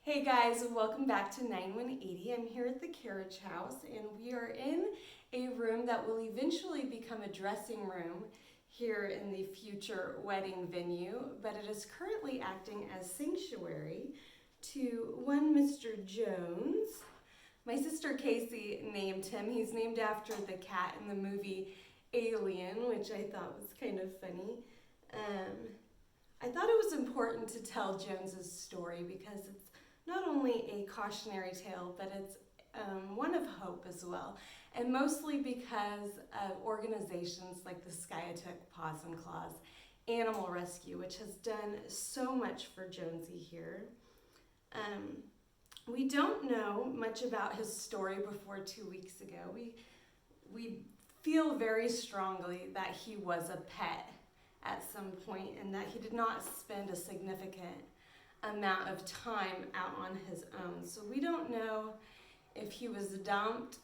Hey guys, welcome back to 9180. I'm here at the Carriage house and we are in a room that will eventually become a dressing room here in the future wedding venue, but it is currently acting as sanctuary to one Mr. Jones. My sister Casey named him. He's named after the cat in the movie Alien, which I thought was kind of funny. I thought it was important to tell Jones's story because it's not only a cautionary tale, but it's one of hope as well. And mostly because of organizations like the Skiatook Paws and Claws Animal Rescue, which has done so much for Jonesy here. We don't know much about his story before 2 weeks ago. We feel very strongly that he was a pet at some point and that he did not spend a significant amount of time out on his own. So we don't know if he was dumped.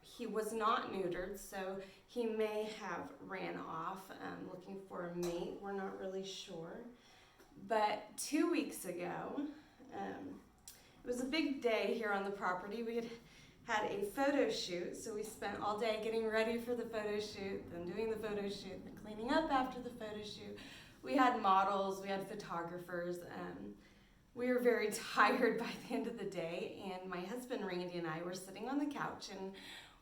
He was not neutered, so he may have ran off looking for a mate. We're not really sure. But 2 weeks ago, it was a big day here on the property. We had a photo shoot, so we spent all day getting ready for the photo shoot, then doing the photo shoot, then cleaning up after the photo shoot. We had models, we had photographers. We were very tired by the end of the day, and my husband Randy and I were sitting on the couch and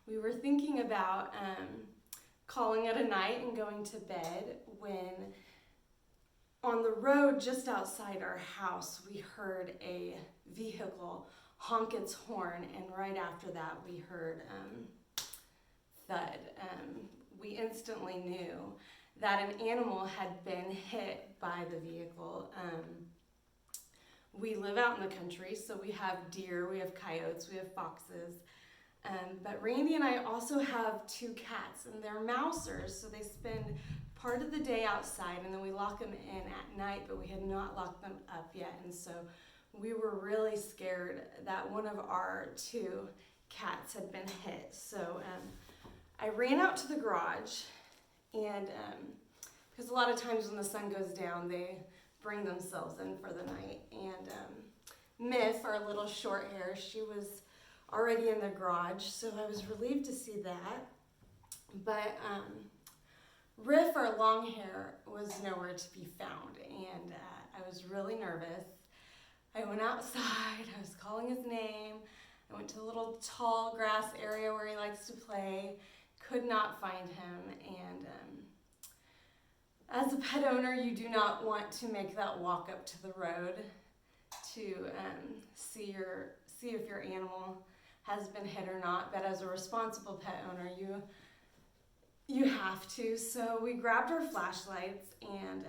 we were thinking about calling it a night and going to bed when on the road just outside our house we heard a vehicle honk its horn, and right after that we heard thud. We instantly knew that an animal had been hit by the vehicle. We live out in the country, so we have deer, we have coyotes, we have foxes. But Randy and I also have 2 cats, and they're mousers, so they spend part of the day outside, and then we lock them in at night, but we had not locked them up yet, and so we were really scared that one of our 2 cats had been hit. So I ran out to the garage, and because a lot of times when the sun goes down, they bring themselves in for the night. And Miff, our little short hair, she was already in the garage, so I was relieved to see that. But Riff, our long hair, was nowhere to be found, and I was really nervous. I went outside, I was calling his name. I went to the little tall grass area where he likes to play, could not find him, and as a pet owner, you do not want to make that walk up to the road to see if your animal has been hit or not, but as a responsible pet owner, you have to. So we grabbed our flashlights and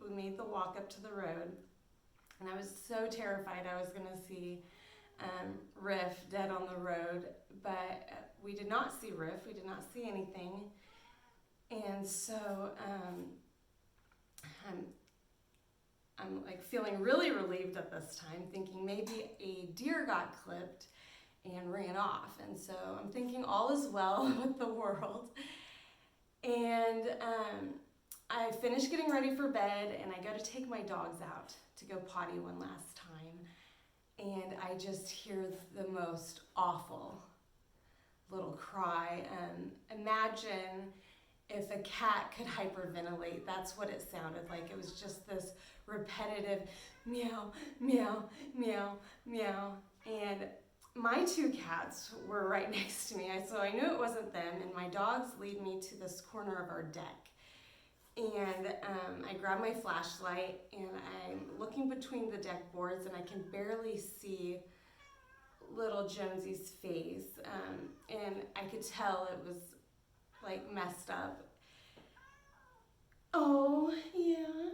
we made the walk up to the road. And I was so terrified I was gonna see Riff dead on the road, but we did not see Riff, we did not see anything. And so I'm like feeling really relieved at this time, thinking maybe a deer got clipped and ran off. And so I'm thinking all is well with the world. And I finished getting ready for bed, and I go to take my dogs out to go potty one last time, and I just hear the most awful little cry. Imagine if a cat could hyperventilate. That's what it sounded like. It was just this repetitive meow, meow, meow, meow. And my 2 cats were right next to me, so I knew it wasn't them, and my dogs lead me to this corner of our deck. And I grab my flashlight, and I'm looking between the deck boards, and I can barely see little Jonesy's face, and I could tell it was like messed up. Oh, yeah.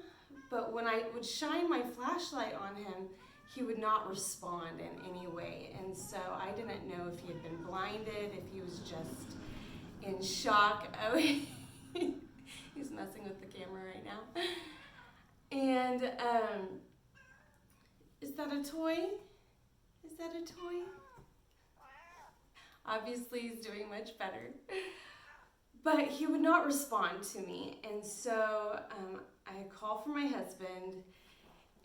But when I would shine my flashlight on him, he would not respond in any way. And so I didn't know if he had been blinded, if he was just in shock. Oh, he's messing with the camera right now. And is that a toy? Is that a toy? Obviously he's doing much better. But he would not respond to me, and so I call for my husband,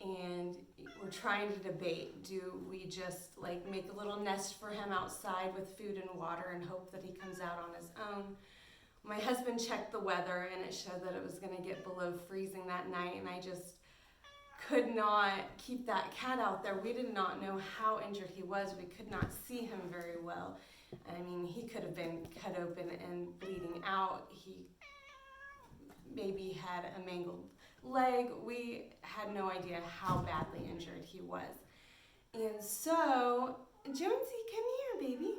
and we're trying to debate, do we just like make a little nest for him outside with food and water and hope that he comes out on his own? My husband checked the weather and it showed that it was going to get below freezing that night, and I just could not keep that cat out there. We did not know how injured he was. We could not see him very well. I mean, he could have been cut open and bleeding out. He maybe had a mangled leg. We had no idea how badly injured he was. And so, Jonesy, come here, baby.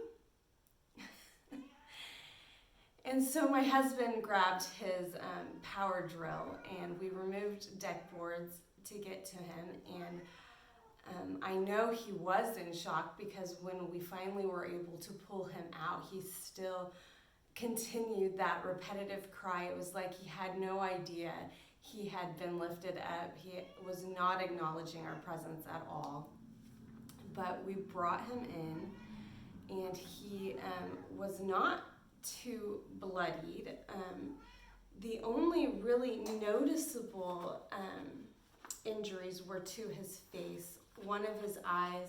And so my husband grabbed his power drill and we removed deck boards to get to him. And I know he was in shock because when we finally were able to pull him out, he still continued that repetitive cry. It was like he had no idea he had been lifted up. He was not acknowledging our presence at all. But we brought him in and he was not too bloodied. The only really noticeable injuries were to his face. One of his eyes,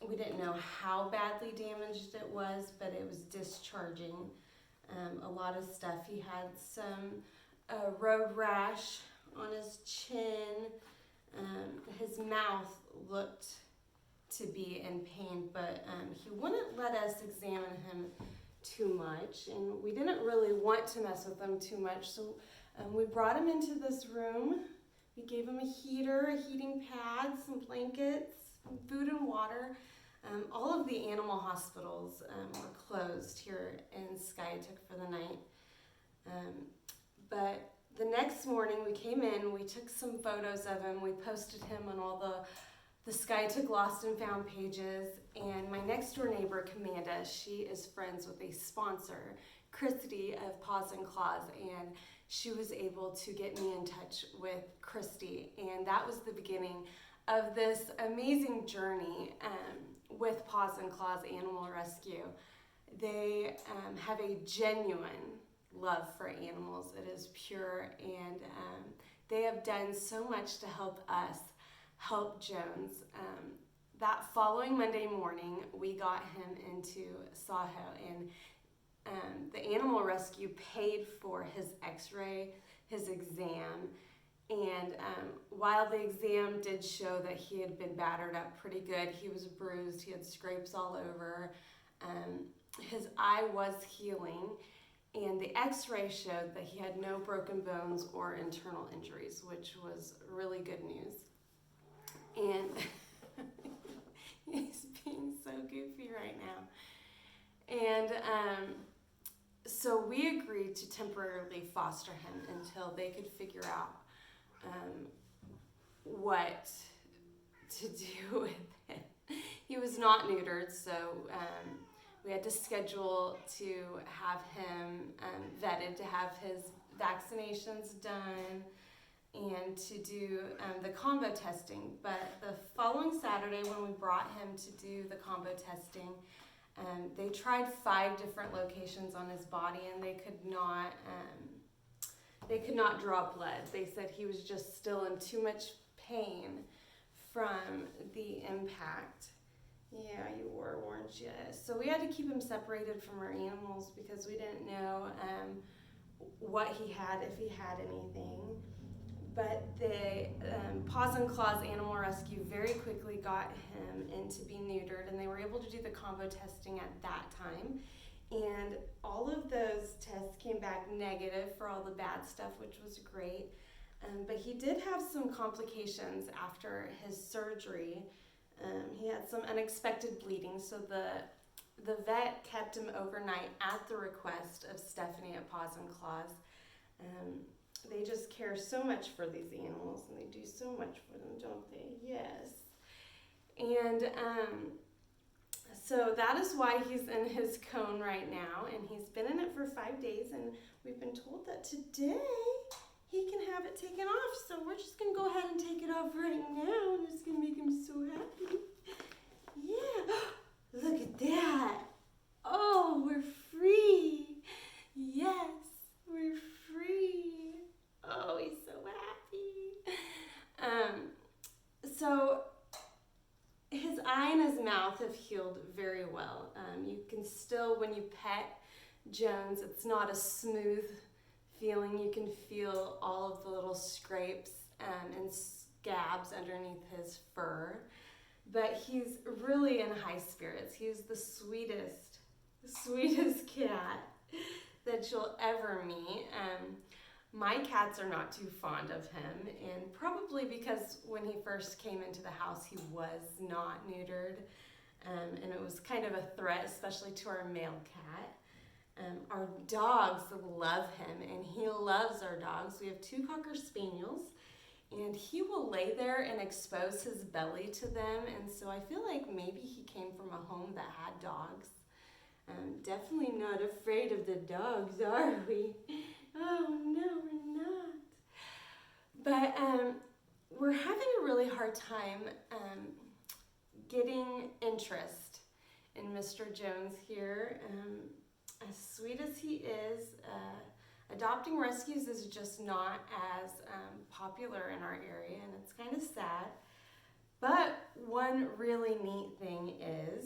we didn't know how badly damaged it was, but it was discharging a lot of stuff. He had some road rash on his chin. His mouth looked to be in pain, but he wouldn't let us examine him too much, and we didn't really want to mess with him too much, so we brought him into this room. We gave him a heater, a heating pad, some blankets, food and water. All of the animal hospitals were closed here in Skiatook for the night. But the next morning we came in, we took some photos of him, we posted him on all the Skiatook Lost and Found pages, and my next door neighbor, Commanda, she is friends with a sponsor, Christy of Paws and Claws, and she was able to get me in touch with Christy, and that was the beginning of this amazing journey with Paws and Claws Animal Rescue. They have a genuine love for animals. It is pure, and they have done so much to help us help Jones. That following Monday morning, we got him into Saho, and the animal rescue paid for his x-ray, his exam, and while the exam did show that he had been battered up pretty good, he was bruised, he had scrapes all over, his eye was healing, and the x-ray showed that he had no broken bones or internal injuries, which was really good news. And he's being so goofy right now. And so we agreed to temporarily foster him until they could figure out what to do with him. He was not neutered, so we had to schedule to have him vetted, to have his vaccinations done, and to do the combo testing. But the following Saturday, when we brought him to do the combo testing, they tried 5 different locations on his body, and they could not draw blood. They said he was just still in too much pain from the impact. Yeah, you were, weren't you? So we had to keep him separated from our animals because we didn't know what he had, if he had anything. But the Paws and Claws Animal Rescue very quickly got him in to be neutered, and they were able to do the combo testing at that time. And all of those tests came back negative for all the bad stuff, which was great. But he did have some complications after his surgery. He had some unexpected bleeding, so the vet kept him overnight at the request of Stephanie at Paws and Claws. They just care so much for these animals, and they do so much for them, don't they? Yes. And so that is why he's in his cone right now, and he's been in it for 5 days, and we've been told that today he can have it taken off. So we're just going to go ahead and take it off right now, and it's going to make him so happy. Yeah. Look at that. Oh, we're free. Yes, we're free. Oh, he's so happy. mouth have healed very well. You can still, when you pet Jones, it's not a smooth feeling. You can feel all of the little scrapes and scabs underneath his fur. But he's really in high spirits. He's the sweetest cat that you'll ever meet. My cats are not too fond of him, and probably because when he first came into the house, he was not neutered, and it was kind of a threat, especially to our male cat. Our dogs love him, and he loves our dogs. We have 2 Cocker Spaniels, and he will lay there and expose his belly to them, and so I feel like maybe he came from a home that had dogs. Definitely not afraid of the dogs, are we? Oh, no, we're not. But we're having a really hard time getting interest in Mr. Jones here. As sweet as he is, adopting rescues is just not as popular in our area, and it's kind of sad. But one really neat thing is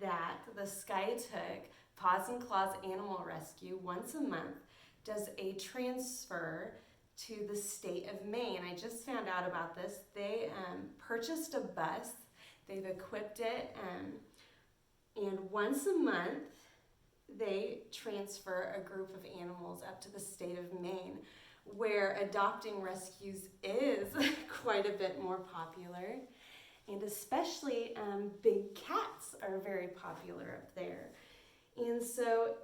that the Skytook Paws and Claws Animal Rescue once a month does a transfer to the state of Maine. I just found out about this. They purchased a bus, they've equipped it, and once a month they transfer a group of animals up to the state of Maine, where adopting rescues is quite a bit more popular. And especially big cats are very popular up there. And so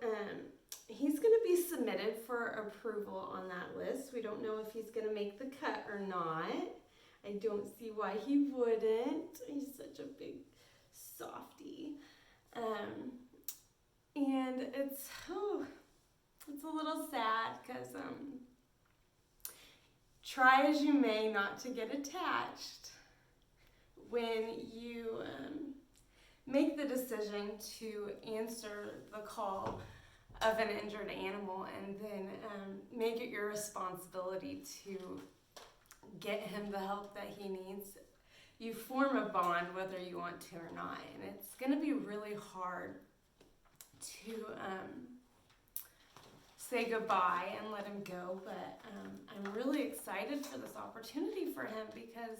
he's going to be submitted for approval on that list. We don't know if he's going to make the cut or not. I don't see why he wouldn't. He's such a big softie. And it's a little sad because try as you may not to get attached when you make the decision to answer the call of an injured animal and then make it your responsibility to get him the help that he needs. You form a bond whether you want to or not, and it's going to be really hard to say goodbye and let him go, but I'm really excited for this opportunity for him because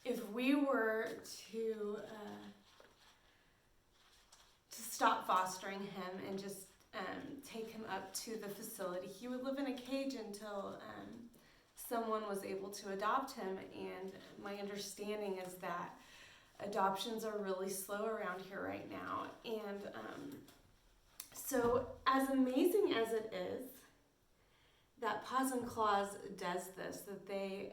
if we were to stop fostering him and just take him up to the facility, he would live in a cage until someone was able to adopt him. And my understanding is that adoptions are really slow around here right now. And so as amazing as it is that Paws and Claws does this, that they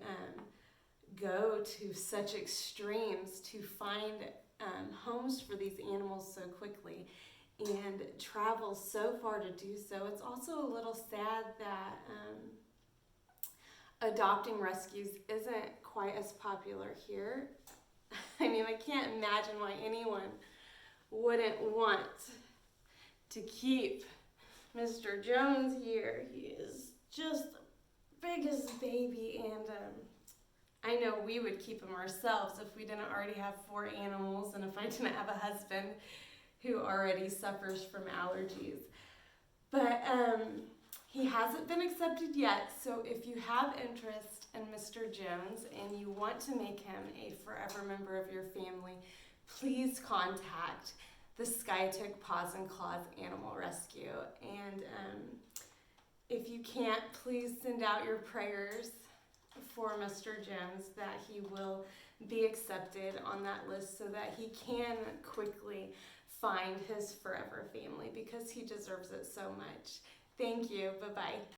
go to such extremes to find homes for these animals so quickly and travel so far to do so, it's also a little sad that adopting rescues isn't quite as popular here. I mean, I can't imagine why anyone wouldn't want to keep Mr. Jones here. He is just the biggest baby, and I know we would keep him ourselves if we didn't already have 4 animals and if I didn't have a husband who already suffers from allergies. But he hasn't been accepted yet, so if you have interest in Mr. Jones and you want to make him a forever member of your family, please contact the Skytook Paws and Claws Animal Rescue. And if you can't, please send out your prayers for Mr. Jones that he will be accepted on that list so that he can quickly find his forever family because he deserves it so much. Thank you. Bye-bye.